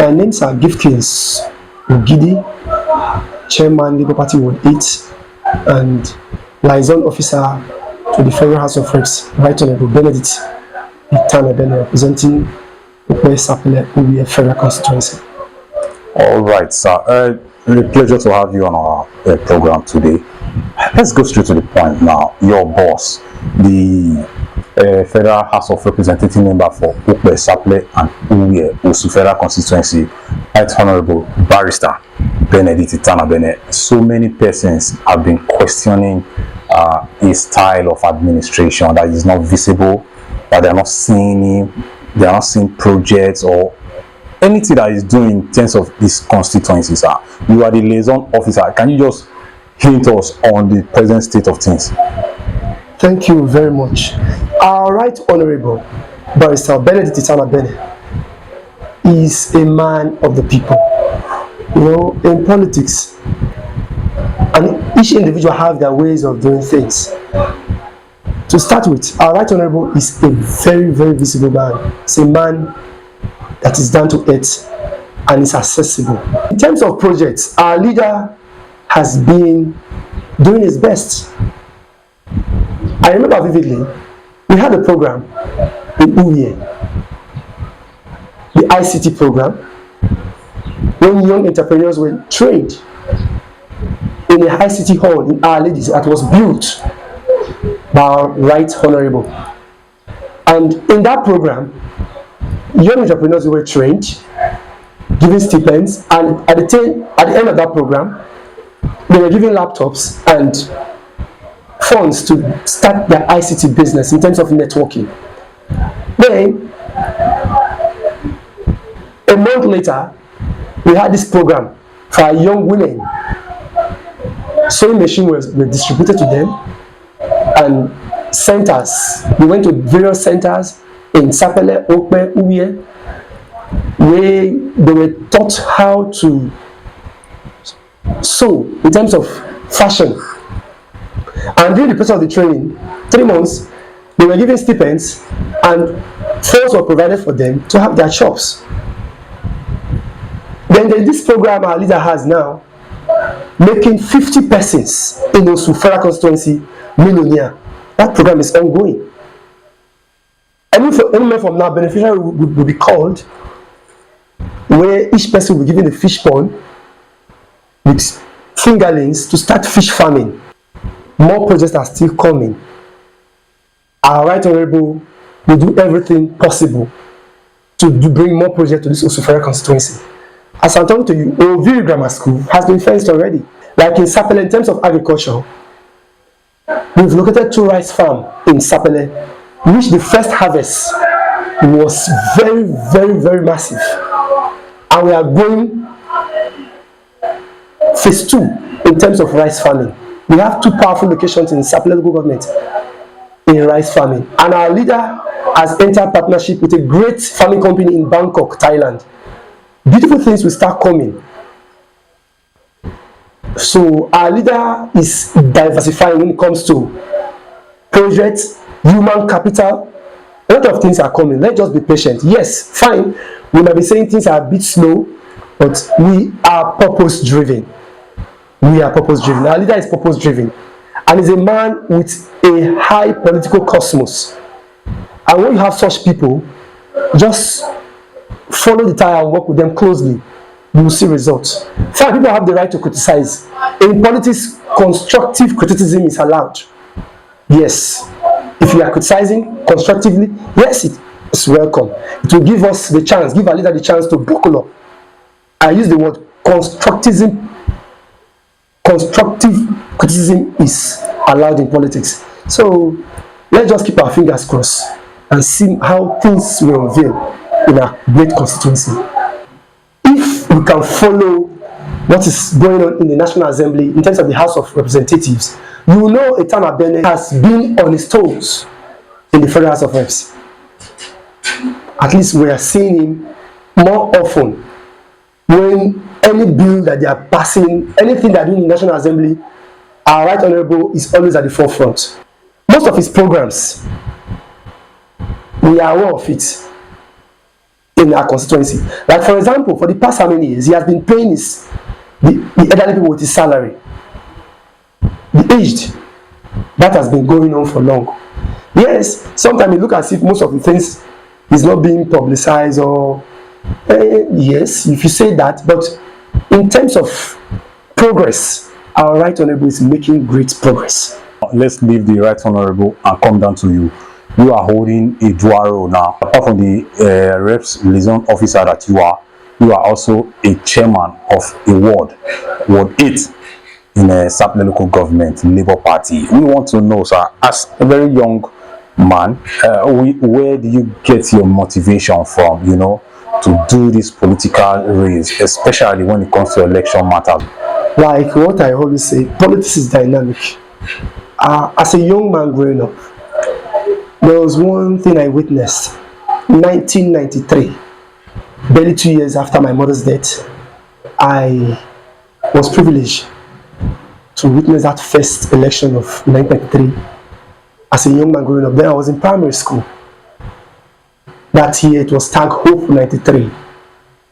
My names are Gifkins Ogidi, Chairman Labour Party Ward 8, and Liaison Officer to the Federal House of Reps, Right Honorable Benedict Etanabene, representing Okpe, Sapele and Uvwie Federal Constituency. All right, sir. It's a pleasure to have you on our program today. Let's go straight to the point now. Your boss, the Federal House of Representatives member for Okpe, Sapele and Uvwie OSU Federal Constituency, Right Honorable Barrister Benedict Etanabene. So many persons have been questioning his style of administration, that is not visible, that they are not seeing him, they are not seeing projects or anything that is doing in terms of this constituency, sir. You are the liaison officer. Can you just hint us on the present state of things? Thank you very much. Our Right Honorable Barrister Benedict Etanabene is a man of the people. You know, in politics, and each individual have their ways of doing things. To start with, our Right Honorable is a very, very visible man. It's a man that is down to earth and is accessible. In terms of projects, our leader has been doing his best. I remember vividly, we had a program in Uvwie, the ICT program, when young entrepreneurs were trained in a ICT hall in Our Ladies that was built by our Right Honorable. And in that program, young entrepreneurs were trained, given stipends, and at the end of that program, they were given laptops and funds to start their ICT business in terms of networking. Then, a month later, we had this program for our young women. Sewing machines were distributed to them, and centers. We went to various centers in Sapele, Okpe, Uvwie, where they were taught how to sew in terms of fashion. And during the process of the training, 3 months, they were given stipends and funds were provided for them to have their shops. Then there's this program our leader has now, making 50 persons in OSU Federal Constituency millionaire. That program is ongoing. Any moment from now, beneficiary will be called, where each person will be given a fish pond with fingerlings to start fish farming. More projects are still coming. Our Right Honorable will do everything possible to bring more projects to this OSU Federal Constituency. As I'm talking to you, Uvwie Grammar School has been fenced already. Like in Sapele, in terms of agriculture, we've located 2 rice farms in Sapele, which the first harvest was very, very, very massive. And we are going phase 2 in terms of rice farming. We have 2 powerful locations in Sapele local government in rice farming. And our leader has entered partnership with a great farming company in Bangkok, Thailand. Beautiful things will start coming. So our leader is diversifying when it comes to projects, human capital. A lot of things are coming. Let's just be patient. Yes, fine. We might be saying things are a bit slow, but we are purpose-driven. We are purpose-driven. Our leader is purpose-driven. And is a man with a high political cosmos. And when you have such people, just follow the tire and work with them closely. You will see results. Some people have the right to criticize. In politics, constructive criticism is allowed. Yes. If you are criticizing constructively, yes, it's welcome. It will give us the chance, give our leader the chance to buckle up. I use the word constructivism. Constructive criticism is allowed in politics. So let's just keep our fingers crossed and see how things will unveil in our great constituency. If we can follow what is going on in the National Assembly in terms of the House of Representatives, you know Etanabene has been on his toes in the Federal House of Reps. At least we are seeing him more often when any bill that they are passing, anything they are doing in the National Assembly, our Right Honorable is always at the forefront. Most of his programs, we are aware of it. in our constituency. Like for example, for the past how many years, he has been paying the elderly people with his salary. The aged, that has been going on for long. Yes, sometimes you look as if most of the things is not being publicized or yes, if you say that, but in terms of progress, our Right Honorable is making great progress. Let's leave the Right Honorable and come down to you. You are holding a dual role now. Apart from the Reps Liaison Officer that you are also a chairman of a Ward 8 in a Sapele local government, Labour Party. We want to know, sir, as a very young man, where do you get your motivation from, you know, to do this political race, especially when it comes to election matters? Like what I always say, politics is dynamic. As a young man growing up, there was one thing I witnessed. 1993, barely 2 years after my mother's death, I was privileged to witness that first election of 1993 as a young man growing up. Then I was in primary school. That year it was Tag Hope 93,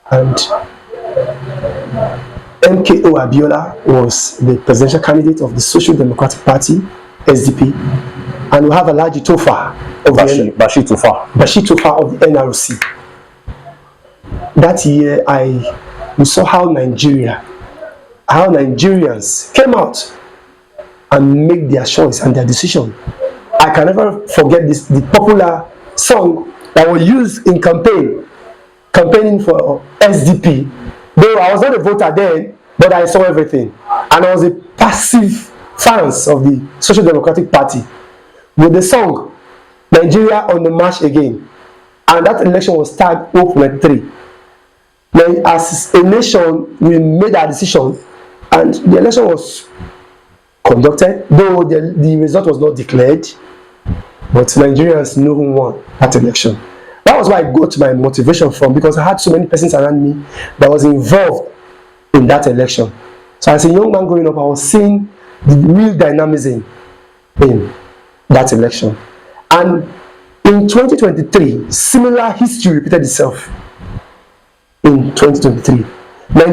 and MKO Abiola was the presidential candidate of the Social Democratic Party, SDP, and we have Alhaji Tofa of Bashir Tofa of the NRC. That year we saw how Nigerians came out and made their choice and their decision. I can never forget the popular song that was used in campaigning for SDP. Though I was not a voter then, but I saw everything. And I was a passive fan of the Social Democratic Party with the song Nigeria on the March Again. And that election was tagged Hope 93. Then as a nation, we made our decision and the election was conducted, though the result was not declared. But Nigerians know who won that election. That was where I got my motivation from, because I had so many persons around me that was involved in that election. So as a young man growing up, I was seeing the real dynamism in that election. And in 2023, similar history repeated itself. In 2023, the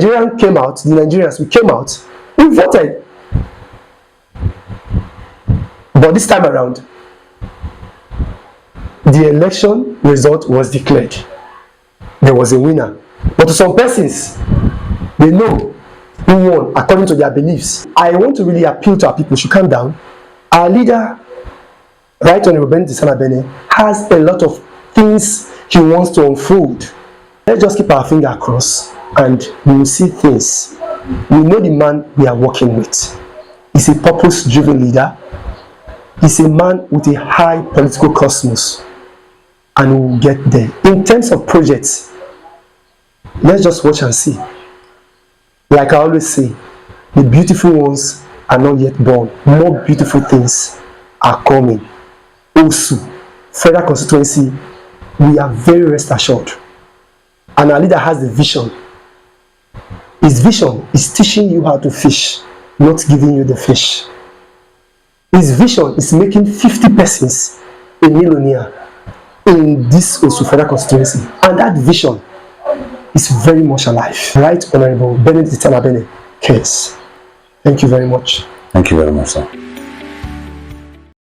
Nigerians, we came out, we voted. But this time around, the election result was declared. There was a winner. But to some persons, they know who won according to their beliefs. I want to really appeal to our people to calm down. Our leader, Right Honorable Hon Etanabene, has a lot of things he wants to unfold. Let's just keep our finger crossed and we will see things. We know the man we are working with. He's a purpose-driven leader. He's a man with a high political cosmos. And we will get there. In terms of projects, let's just watch and see. Like I always say, the beautiful ones are not yet born. More beautiful things are coming. OSU Federal Constituency, we are very rest assured. And our leader has the vision. His vision is teaching you how to fish, not giving you the fish. His vision is making 50 persons a millionaire in this OSU Federal Constituency. And that vision is very much alive. Right Honorable Hon Etanabene cares. Thank you very much. Thank you very much, sir.